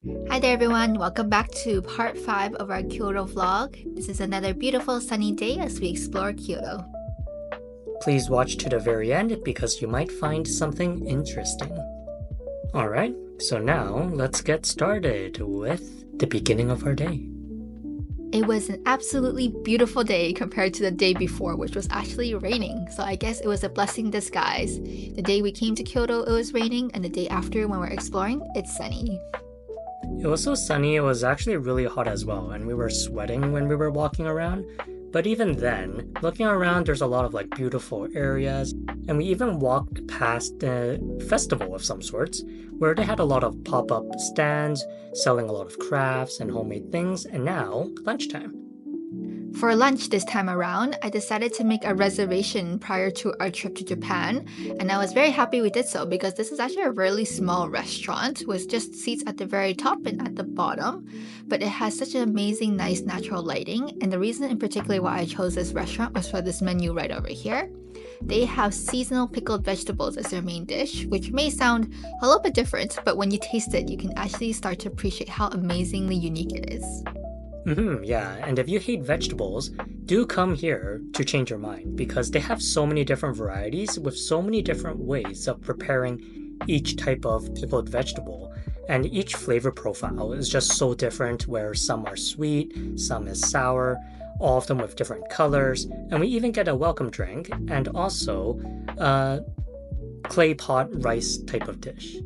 Hi there everyone, welcome back to part 5 of our Kyoto vlog. This is another beautiful sunny day as we explore Kyoto. Please watch to the very end because you might find something interesting. Alright, so now let's get started with the beginning of our day. It was an absolutely beautiful day compared to the day before, which was actually raining. So I guess it was a blessing in disguise. The day we came to Kyoto, it was raining, and the day after when we're exploring, it's sunny. It was so sunny, it was actually really hot as well, and we were sweating when we were walking around. But even then, looking around, there's a lot of beautiful areas, and we even walked past a festival of some sorts, where they had a lot of pop-up stands, selling a lot of crafts and homemade things, and now, lunchtime. For lunch this time around, I decided to make a reservation prior to our trip to Japan, and I was very happy we did so because this is actually a really small restaurant with just seats at the very top and at the bottom, but it has such an amazing, nice natural lighting, and the reason in particular why I chose this restaurant was for this menu right over here. They have seasonal pickled vegetables as their main dish, which may sound a little bit different, but when you taste it, you can actually start to appreciate how amazingly unique it is. Yeah, and if you hate vegetables, do come here to change your mind because they have so many different varieties with so many different ways of preparing each type of pickled vegetable. And each flavor profile is just so different where some are sweet, some is sour, all of them with different colors, and we even get a welcome drink and also a clay pot rice type of dish.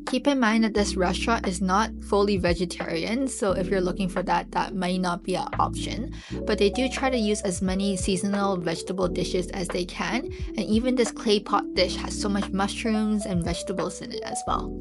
Keep in mind that this restaurant is not fully vegetarian, so if you're looking for that, that may not be an option. But they do try to use as many seasonal vegetable dishes as they can, and even this clay pot dish has so much mushrooms and vegetables in it as well.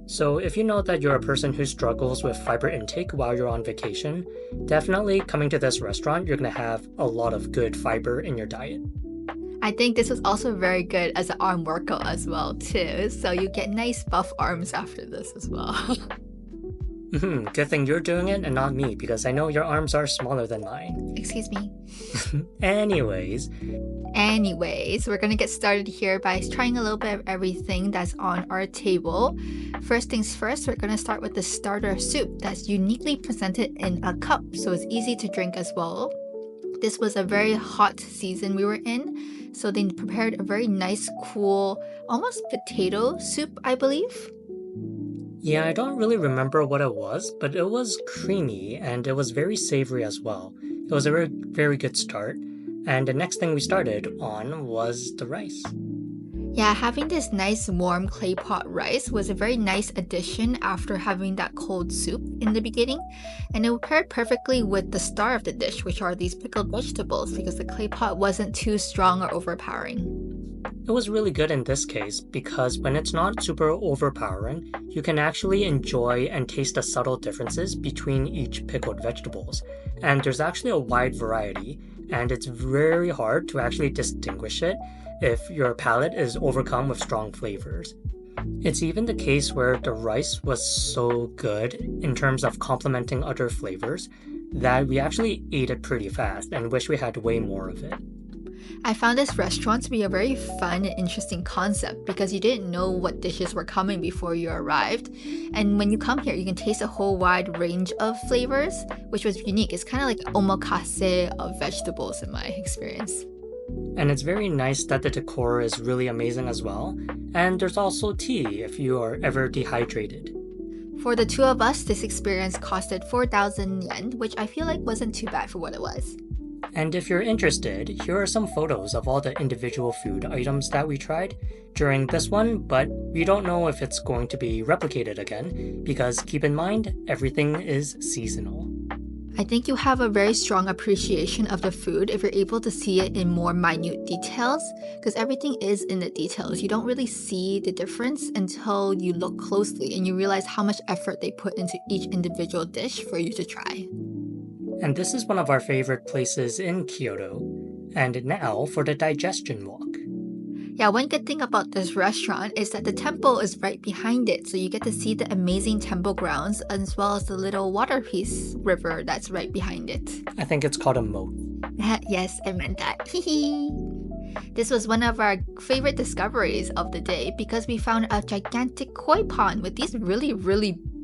So if you know that you're a person who struggles with fiber intake while you're on vacation, definitely coming to this restaurant, you're going to have a lot of good fiber in your diet. I think this was also very good as an arm workout as well too, so you get nice buff arms after this as well. Good thing you're doing it and not me because I know your arms are smaller than mine. Excuse me. Anyways, we're gonna get started here by trying a little bit of everything that's on our table. First things first, we're gonna start with the starter soup that's uniquely presented in a cup, so it's easy to drink as well. This was a very hot season we were in, so they prepared a very nice, cool, almost potato soup, I believe. yeah, I don't really remember what it was, but it was creamy and it was very savory as well. It was a very, very good start. And the next thing we started on was the rice. Yeah, having this nice warm clay pot rice was a very nice addition after having that cold soup in the beginning, and it paired perfectly with the star of the dish, which are these pickled vegetables, because the clay pot wasn't too strong or overpowering. It was really good in this case because when it's not super overpowering, you can actually enjoy and taste the subtle differences between each pickled vegetables. And there's actually a wide variety, and it's very hard to actually distinguish it if your palate is overcome with strong flavors. It's even the case where the rice was so good in terms of complementing other flavors that we actually ate it pretty fast and wish we had way more of it. I found this restaurant to be a very fun and interesting concept because you didn't know what dishes were coming before you arrived. And when you come here, you can taste a whole wide range of flavors, which was unique. It's kind of like omakase of vegetables in my experience. And it's very nice that the decor is really amazing as well. And there's also tea if you are ever dehydrated. For the two of us, this experience costed 4,000 yen, which I feel like wasn't too bad for what it was. And if you're interested, here are some photos of all the individual food items that we tried during this one, but we don't know if it's going to be replicated again, because keep in mind, everything is seasonal. I think you have a very strong appreciation of the food if you're able to see it in more minute details, because everything is in the details. You don't really see the difference until you look closely and you realize how much effort they put into each individual dish for you to try. And this is one of our favorite places in Kyoto. And now for the digestion walk. Yeah, one good thing about this restaurant is that the temple is right behind it, so you get to see the amazing temple grounds as well as the little water piece river that's right behind it. I think it's called a moat. Yes, I meant that. This was one of our favorite discoveries of the day because we found a gigantic koi pond with these really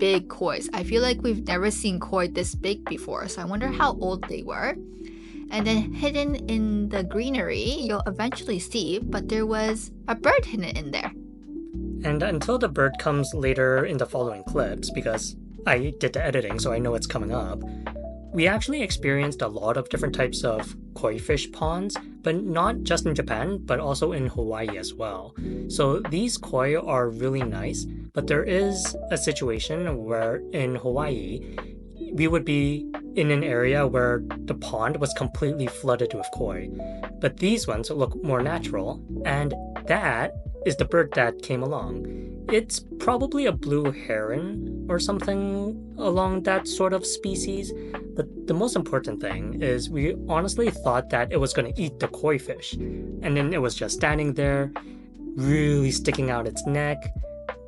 big kois. I feel like we've never seen koi this big before, so I wonder how old they were. And then hidden in the greenery, you'll eventually see, but there was a bird hidden in there. And until the bird comes later in the following clips, because I did the editing so I know it's coming up, we actually experienced a lot of different types of koi fish ponds, but not just in Japan, but also in Hawaii as well. So these koi are really nice, but there is a situation where in Hawaii, we would be in an area where the pond was completely flooded with koi. But these ones look more natural, and that is the bird that came along. It's probably a blue heron or something along that sort of species, but the most important thing is we honestly thought that it was going to eat the koi fish, and then it was just standing there, really sticking out its neck,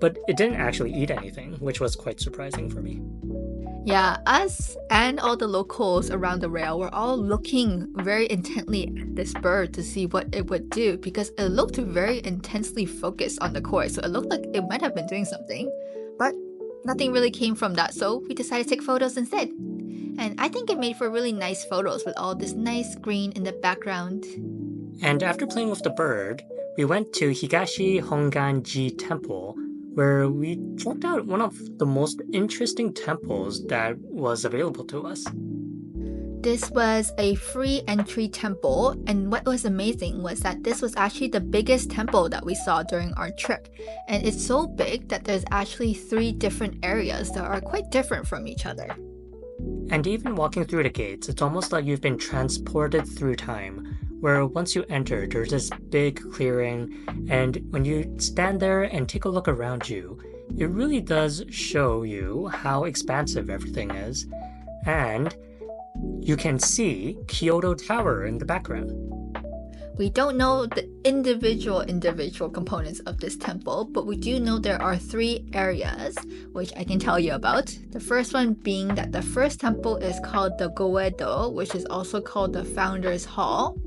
but it didn't actually eat anything, which was quite surprising for me. Yeah, us and all the locals around the rail were all looking very intently at this bird to see what it would do because it looked very intensely focused on the koi. So it looked like it might have been doing something, but nothing really came from that. So we decided to take photos instead. And I think it made for really nice photos with all this nice green in the background. And after playing with the bird, we went to Higashi Hongan-Ji Temple, where we checked out one of the most interesting temples that was available to us. This was a free entry temple, and what was amazing was that this was actually the biggest temple that we saw during our trip. And it's so big that there's actually 3 different areas that are quite different from each other. And even walking through the gates, it's almost like you've been transported through time, where once you enter, there's this big clearing, and when you stand there and take a look around you, it really does show you how expansive everything is, and you can see Kyoto Tower in the background. We don't know the individual components of this temple, but we do know there are 3 areas, which I can tell you about. The first one being that the first temple is called the Goedo, which is also called the Founders Hall.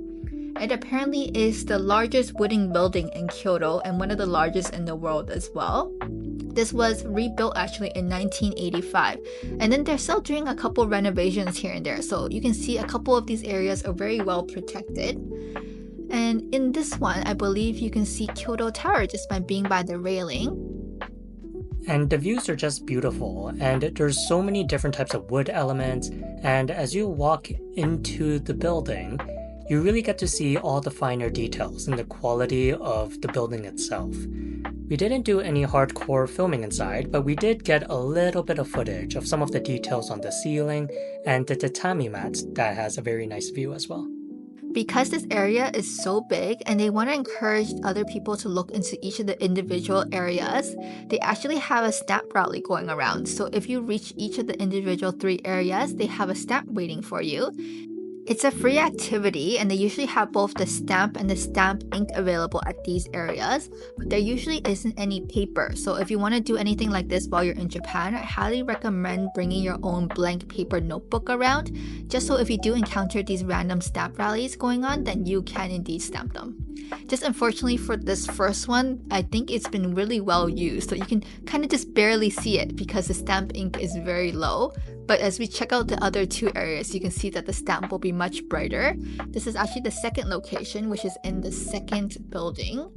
It apparently is the largest wooden building in Kyoto and one of the largest in the world as well. This was rebuilt actually in 1985. And then they're still doing a couple renovations here and there. So you can see a couple of these areas are very well protected. And in this one, I believe you can see Kyoto Tower just by being by the railing. And the views are just beautiful, and there's so many different types of wood elements, and as you walk into the building, you really get to see all the finer details and the quality of the building itself. We didn't do any hardcore filming inside, but we did get a little bit of footage of some of the details on the ceiling and the tatami mats that has a very nice view as well. Because this area is so big and they want to encourage other people to look into each of the individual areas, they actually have a stamp rally going around. So if you reach each of the individual 3 areas, they have a stamp waiting for you. It's a free activity, and they usually have both the stamp and the stamp ink available at these areas, but there usually isn't any paper. So if you want to do anything like this while you're in Japan, I highly recommend bringing your own blank paper notebook around, just so if you do encounter these random stamp rallies going on, then you can indeed stamp them. Just unfortunately for this first one, I think it's been really well used, so you can kind of just barely see it because the stamp ink is very low. But as we check out the other 2 areas, you can see that the stamp will be much brighter. This is actually the second location, which is in the second building.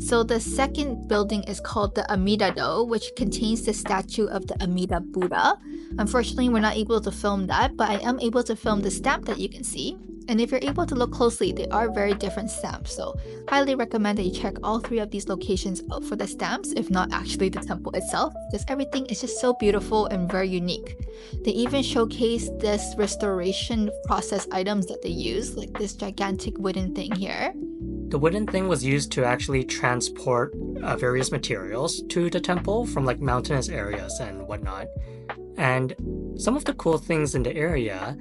So the second building is called the Amida-do, which contains the statue of the Amida Buddha. Unfortunately, we're not able to film that, but I am able to film the stamp that you can see. And if you're able to look closely, they are very different stamps. So highly recommend that you check all 3 of these locations out for the stamps, if not actually the temple itself, because everything is just so beautiful and very unique. They even showcase this restoration process items that they use, like this gigantic wooden thing here. The wooden thing was used to actually transport various materials to the temple from like mountainous areas and whatnot. And some of the cool things in the area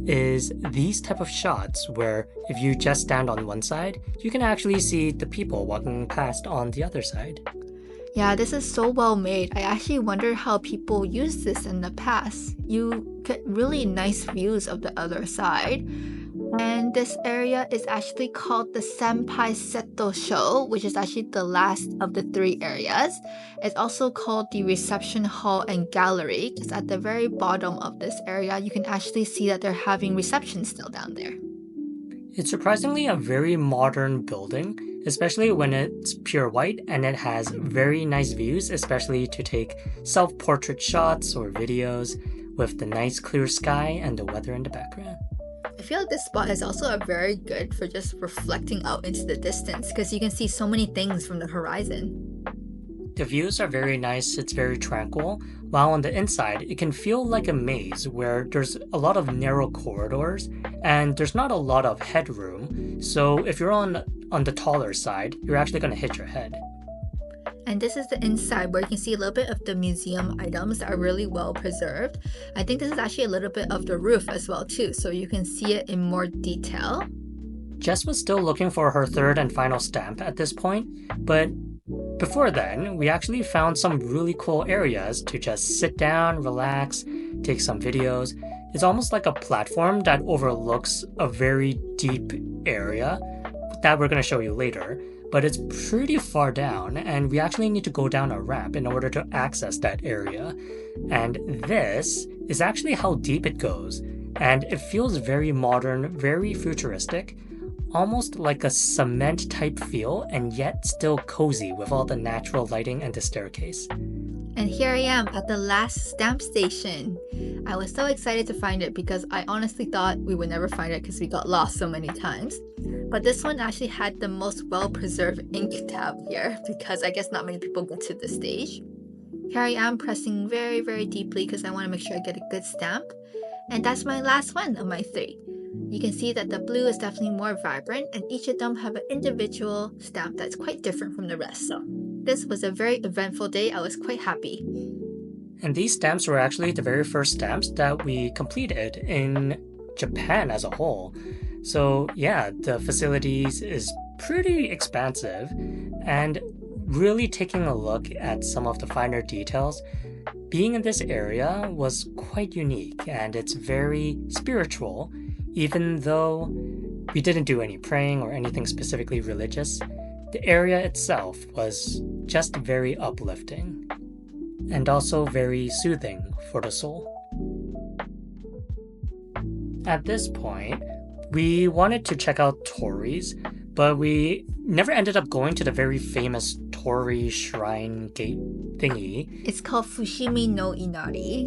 is these type of shots where if you just stand on one side, you can actually see the people walking past on the other side. Yeah, this is so well made. I actually wonder how people used this in the past. You get really nice views of the other side. And this area is actually called the Senpai Seto Sho, which is actually the last of the 3 areas. It's also called the reception hall and gallery, because at the very bottom of this area, you can actually see that they're having reception still down there. It's surprisingly a very modern building, especially when it's pure white and it has very nice views, especially to take self-portrait shots or videos with the nice clear sky and the weather in the background. I feel like this spot is also very good for just reflecting out into the distance because you can see so many things from the horizon. The views are very nice, it's very tranquil, while on the inside it can feel like a maze where there's a lot of narrow corridors and there's not a lot of headroom, so if you're on the taller side, you're actually going to hit your head. And this is the inside where you can see a little bit of the museum items that are really well preserved. I think this is actually a little bit of the roof as well too, so you can see it in more detail. Jess was still looking for her third and final stamp at this point, but before then, we actually found some really cool areas to just sit down, relax, take some videos. It's almost like a platform that overlooks a very deep area that we're going to show you later, but it's pretty far down and we actually need to go down a ramp in order to access that area. And this is actually how deep it goes, and it feels very modern, very futuristic, almost like a cement type feel and yet still cozy with all the natural lighting and the staircase. And here I am at the last stamp station. I was so excited to find it because I honestly thought we would never find it because we got lost so many times. But this one actually had the most well-preserved ink tab here because I guess not many people get to this stage. Here I am pressing very, very deeply because I want to make sure I get a good stamp. And that's my last one of my 3. You can see that the blue is definitely more vibrant and each of them have an individual stamp that's quite different from the rest. So this was a very eventful day. I was quite happy. And these stamps were actually the very first stamps that we completed in Japan as a whole. So yeah, the facilities is pretty expansive, and really taking a look at some of the finer details, being in this area was quite unique and it's very spiritual, even though we didn't do any praying or anything specifically religious. The area itself was just very uplifting and also very soothing for the soul. At this point, we wanted to check out Torii's, but we never ended up going to the very famous Torii shrine gate thingy. It's called Fushimi no Inari.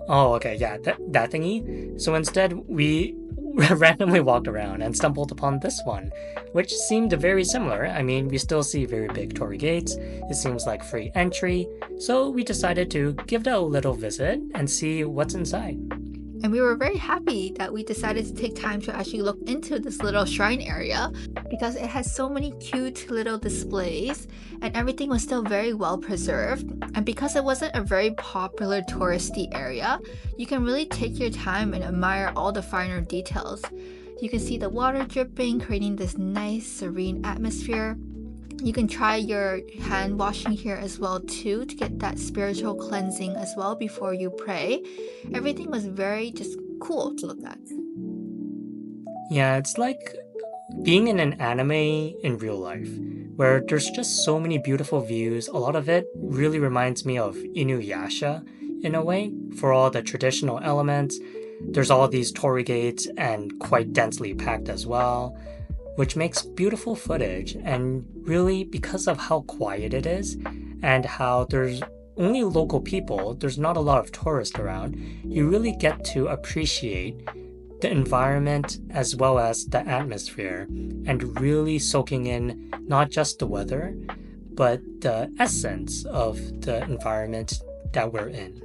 Oh, okay, yeah, that thingy. So instead, we randomly walked around and stumbled upon this one, which seemed very similar. I mean, we still see very big Torii gates. It seems like free entry. So we decided to give that a little visit and see what's inside. And we were very happy that we decided to take time to actually look into this little shrine area because it has so many cute little displays and everything was still very well preserved. And because it wasn't a very popular touristy area, you can really take your time and admire all the finer details. You can see the water dripping, creating this nice serene atmosphere. You can try your hand washing here as well too to get that spiritual cleansing as well before you pray. Everything was very just cool to look at. Yeah, it's like being in an anime in real life, where there's just so many beautiful views. A lot of it really reminds me of Inuyasha in a way, for all the traditional elements. There's all these torii gates and quite densely packed as well, which makes beautiful footage. And really, because of how quiet it is and how there's only local people, there's not a lot of tourists around, you really get to appreciate the environment as well as the atmosphere and really soaking in not just the weather, but the essence of the environment that we're in.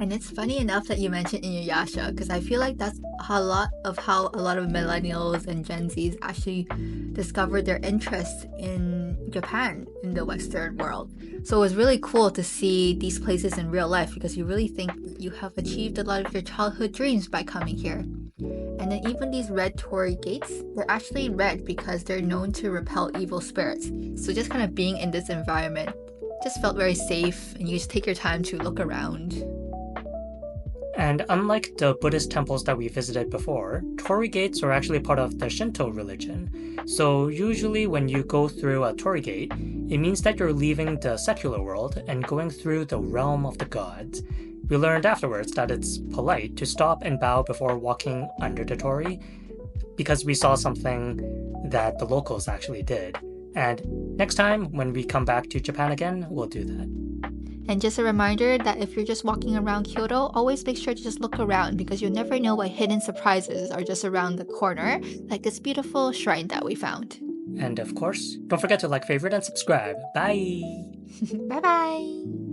And it's funny enough that you mentioned Inuyasha because I feel like that's a lot of millennials and Gen Zs actually discovered their interest in Japan in the Western world. So it was really cool to see these places in real life because you really think you have achieved a lot of your childhood dreams by coming here. And then even these red torii gates, they're actually red because they're known to repel evil spirits. So just kind of being in this environment just felt very safe and you just take your time to look around. And unlike the Buddhist temples that we visited before, Torii gates are actually part of the Shinto religion. So usually when you go through a Torii gate, it means that you're leaving the secular world and going through the realm of the gods. We learned afterwards that it's polite to stop and bow before walking under the Torii, because we saw something that the locals actually did. And next time, when we come back to Japan again, we'll do that. And just a reminder that if you're just walking around Kyoto, always make sure to just look around because you never know what hidden surprises are just around the corner, like this beautiful shrine that we found. And of course, don't forget to like, favorite, and subscribe. Bye! Bye bye!